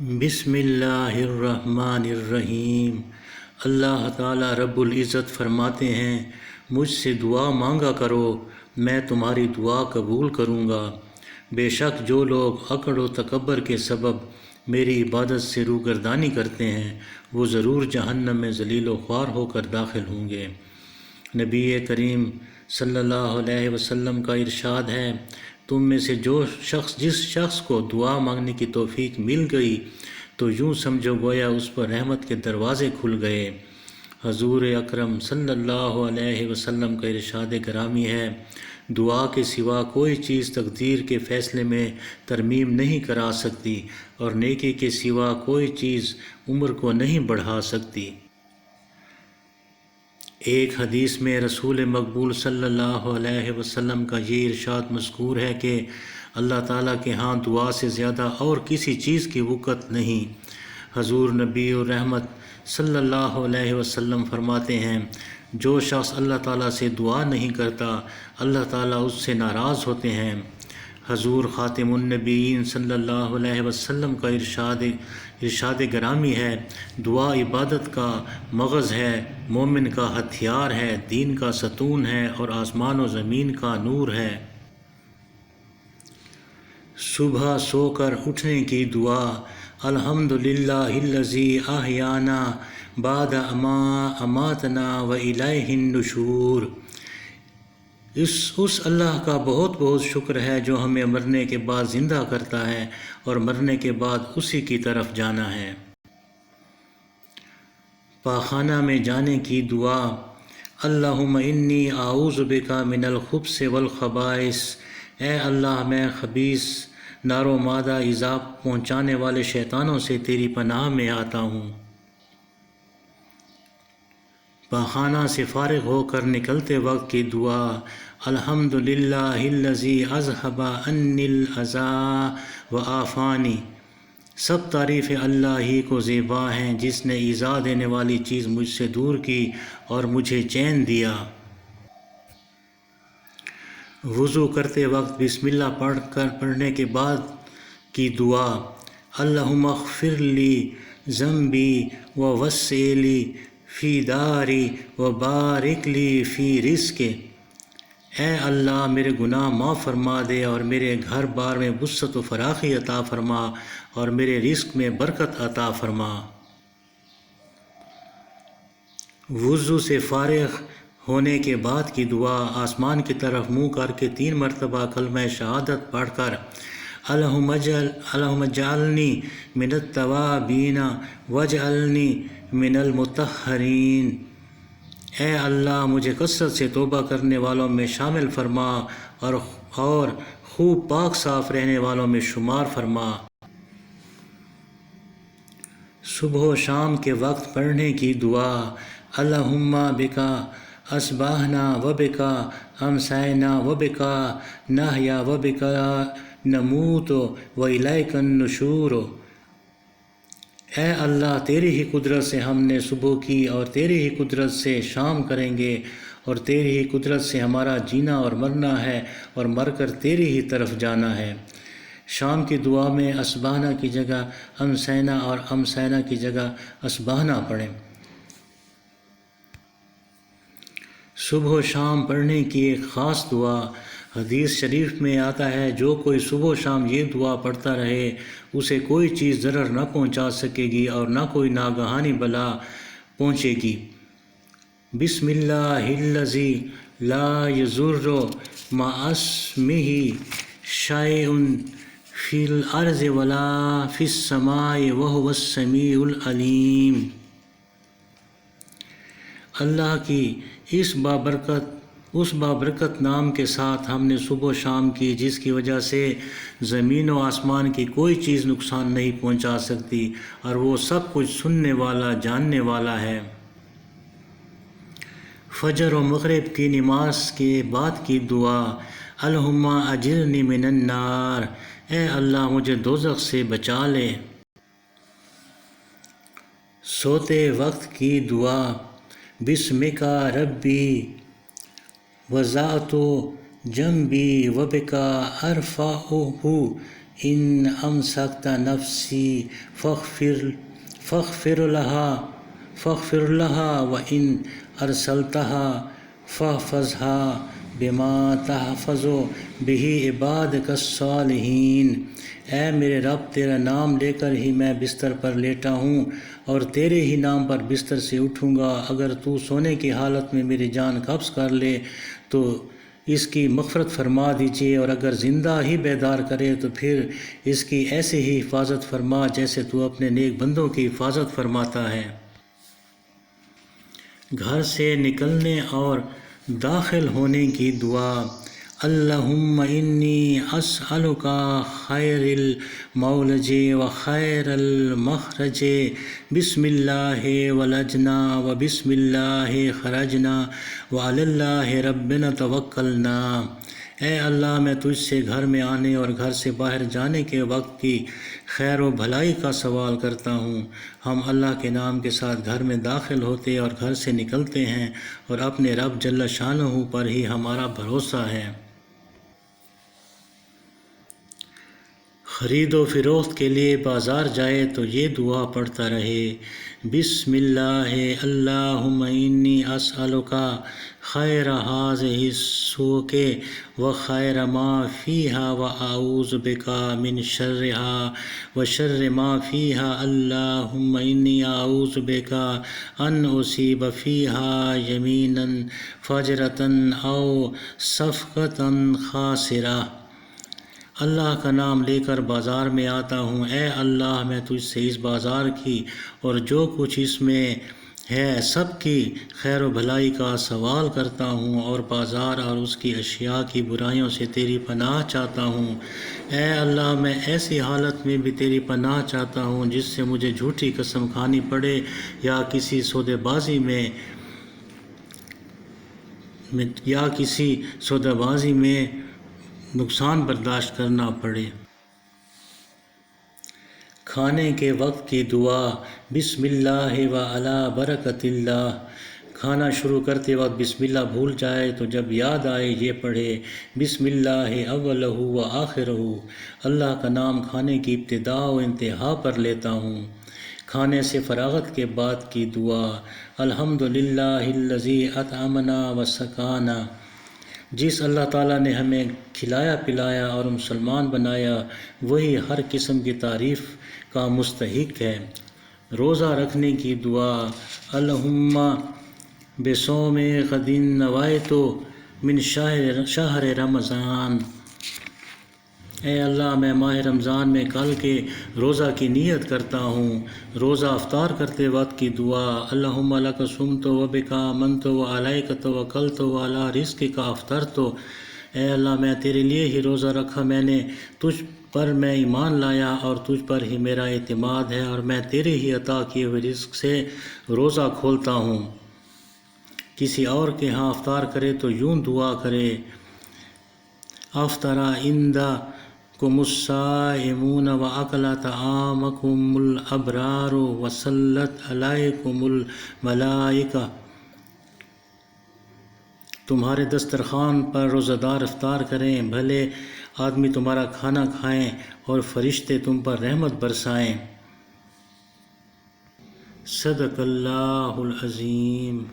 بسم اللہ الرحمن الرحیم۔ اللہ تعالیٰ رب العزت فرماتے ہیں، مجھ سے دعا مانگا کرو، میں تمہاری دعا قبول کروں گا۔ بے شک جو لوگ اکڑ و تکبر کے سبب میری عبادت سے روگردانی کرتے ہیں، وہ ضرور جہنم میں ذلیل و خوار ہو کر داخل ہوں گے۔ نبی کریم صلی اللہ علیہ وسلم کا ارشاد ہے، تم میں سے جس شخص کو دعا مانگنے کی توفیق مل گئی تو یوں سمجھو گویا اس پر رحمت کے دروازے کھل گئے۔ حضور اکرم صلی اللہ علیہ وسلم کا ارشاد گرامی ہے، دعا کے سوا کوئی چیز تقدیر کے فیصلے میں ترمیم نہیں کرا سکتی، اور نیکی کے سوا کوئی چیز عمر کو نہیں بڑھا سکتی۔ ایک حدیث میں رسول مقبول صلی اللہ علیہ وسلم کا یہ ارشاد مذکور ہے کہ اللہ تعالیٰ کے ہاں دعا سے زیادہ اور کسی چیز کی وقت نہیں۔ حضور نبی الرحمت صلی اللہ علیہ وسلم فرماتے ہیں، جو شخص اللہ تعالیٰ سے دعا نہیں کرتا، اللہ تعالیٰ اس سے ناراض ہوتے ہیں۔ حضور خاتم النبیین صلی اللہ علیہ وسلم کا ارشاد گرامی ہے، دعا عبادت کا مغز ہے، مومن کا ہتھیار ہے، دین کا ستون ہے اور آسمان و زمین کا نور ہے۔ صبح سو کر اٹھنے کی دعا، الحمدللہ الذی احیانا بعد ما اماتنا والیہ النشور۔ اس اللہ کا بہت بہت شکر ہے جو ہمیں مرنے کے بعد زندہ کرتا ہے اور مرنے کے بعد اسی کی طرف جانا ہے۔ پاخانہ میں جانے کی دعا، اللہم انی اعوذ بک من الخبث والخبائث۔ اے اللہ، میں خبیث، نار و مادہ ایذا پہنچانے والے شیطانوں سے تیری پناہ میں آتا ہوں۔ پاخانہ سے فارغ ہو کر نکلتے وقت کی دعا، الحمدللہ الذی اذھب عنی الاذی وعافانی۔ سب تعریف اللہ ہی کو زیبا ہیں جس نے ایذا دینے والی چیز مجھ سے دور کی اور مجھے چین دیا۔ وضو کرتے وقت بسم اللہ پڑھنے کے بعد کی دعا، اللہم اغفر لی ذنبی ووسع لی فی داری وبارک لی فی رزقی۔ اے اللہ، میرے گناہ معاف فرما دے اور میرے گھر بار میں وسعت و فراخی عطا فرما اور میرے رزق میں برکت عطا فرما۔ وضو سے فارغ ہونے کے بعد کی دعا، آسمان کی طرف منہ کر کے 3 مرتبہ کلمہ شہادت پڑھ کر، اللہم اجعلنی من التوابین واجعلنی من المطہرین۔ اے اللہ، مجھے کثرت سے توبہ کرنے والوں میں شامل فرما اور خوب پاک صاف رہنے والوں میں شمار فرما۔ صبح و شام کے وقت پڑھنے کی دعا، اللہم بکا اصبحنا وبکا امسینا وبکا نحیا وبکا نموت والیک النشور۔ اے اللہ، تیری ہی قدرت سے ہم نے صبح کی اور تیری ہی قدرت سے شام کریں گے، اور تیری ہی قدرت سے ہمارا جینا اور مرنا ہے اور مر کر تیری ہی طرف جانا ہے۔ شام کی دعا میں اصبحنا کی جگہ امسینا اور امسینا کی جگہ اصبحنا پڑھیں۔ صبح و شام پڑھنے کی ایک خاص دعا، حدیث شریف میں آتا ہے، جو کوئی صبح و شام یہ دعا پڑھتا رہے اسے کوئی چیز ضرر نہ پہنچا سکے گی اور نہ کوئی ناگہانی بلا پہنچے گی۔ بسم اللہ الذی لا یضر مع اسمہ شیء فی الارض ولا فی السماء وہو السمیع العلیم۔ اللہ کی اس بابرکت نام کے ساتھ ہم نے صبح و شام کی، جس کی وجہ سے زمین و آسمان کی کوئی چیز نقصان نہیں پہنچا سکتی اور وہ سب کچھ سننے والا، جاننے والا ہے۔ فجر و مغرب کی نماز کے بعد کی دعا، اللہم اجرنی من النار۔ اے اللہ، مجھے دوزخ سے بچا لے۔ سوتے وقت کی دعا، بسمک ربی وضعت جنبی وبک ارفعہ ان امسکت نفسی فاغفر لها وان ارسلتها فاحفظها بما تحفظ به عبادك الصالحین۔ اے میرے رب، تیرا نام لے کر ہی میں بستر پر لیٹا ہوں اور تیرے ہی نام پر بستر سے اٹھوں گا۔ اگر تو سونے کی حالت میں میری جان قبض کر لے تو اس کی مغفرت فرما دیجیے، اور اگر زندہ ہی بیدار کرے تو پھر اس کی ایسے ہی حفاظت فرما جیسے تو اپنے نیک بندوں کی حفاظت فرماتا ہے۔ گھر سے نکلنے اور داخل ہونے کی دعا۔ اللہم انی اسألک خیر المولج و خیر المخرج، بسم اللہ ولجنا و بسم اللہ خرجنا وعلی اللہ ربنا توکلنا۔ اے اللہ، میں تجھ سے گھر میں آنے اور گھر سے باہر جانے کے وقت کی خیر و بھلائی کا سوال کرتا ہوں۔ ہم اللہ کے نام کے ساتھ گھر میں داخل ہوتے اور گھر سے نکلتے ہیں، اور اپنے رب جل شانہ پر ہی ہمارا بھروسہ ہے۔ خرید و فروخت کے لیے بازار جائے تو یہ دعا پڑھتا رہے، بسم اللہ اللہم انی اسألک خیر ھذہ السوق و خیر ما فیہا و اعوذ بک من شرھا و شر ما فیہا، اللہم انی اعوذ بک ان اصیب فیہا یمینا فاجرۃ او صفقۃ خاسرہ۔ اللہ کا نام لے کر بازار میں آتا ہوں، اے اللہ میں تجھ سے اس بازار کی اور جو کچھ اس میں ہے سب کی خیر و بھلائی کا سوال کرتا ہوں، اور بازار اور اس کی اشیاء کی برائیوں سے تیری پناہ چاہتا ہوں۔ اے اللہ، میں ایسی حالت میں بھی تیری پناہ چاہتا ہوں جس سے مجھے جھوٹی قسم کھانی پڑے یا کسی سودے بازی میں نقصان برداشت کرنا پڑے۔ کھانے کے وقت کی دعا۔ بسم اللہ و علی برکت اللہ۔ کھانا شروع کرتے وقت بسم اللہ بھول جائے تو جب یاد آئے یہ پڑھے، بسم اللہ اولہ و آخرہ۔ اللہ کا نام کھانے کی ابتدا و انتہا پر لیتا ہوں۔ کھانے سے فراغت کے بعد کی دعا۔ الحمدللہ الذی اطعمنا و سقانا۔ جس اللہ تعالیٰ نے ہمیں کھلایا پلایا اور مسلمان بنایا وہی ہر قسم کی تعریف کا مستحق ہے۔ روزہ رکھنے کی دعا۔ اللہم بصوم غد نویت من شہر رمضان۔ اے اللہ، میں ماہ رمضان میں کل کے روزہ کی نیت کرتا ہوں۔ روزہ افطار کرتے وقت کی دعا۔ اللہم لک صمت و بک آمنت و علیک توکلت و علی رزقک افطرت۔ اے اللہ، میں تیرے لیے ہی روزہ رکھا، تجھ پر میں ایمان لایا اور تجھ پر ہی میرا اعتماد ہے، اور میں تیرے ہی عطا کیے ہوئے رزق سے روزہ کھولتا ہوں۔ کسی اور کے ہاں افطار کرے تو یوں دعا کرے، افطر عندکم الصائمون واکل طعامکم الابرار وصلت علیکم الملائکہ۔ تمہارے دسترخوان پر روزہ دار افطار کریں، بھلے آدمی تمہارا کھانا کھائیں اور فرشتے تم پر رحمت برسائیں۔ صدق اللہ العظیم۔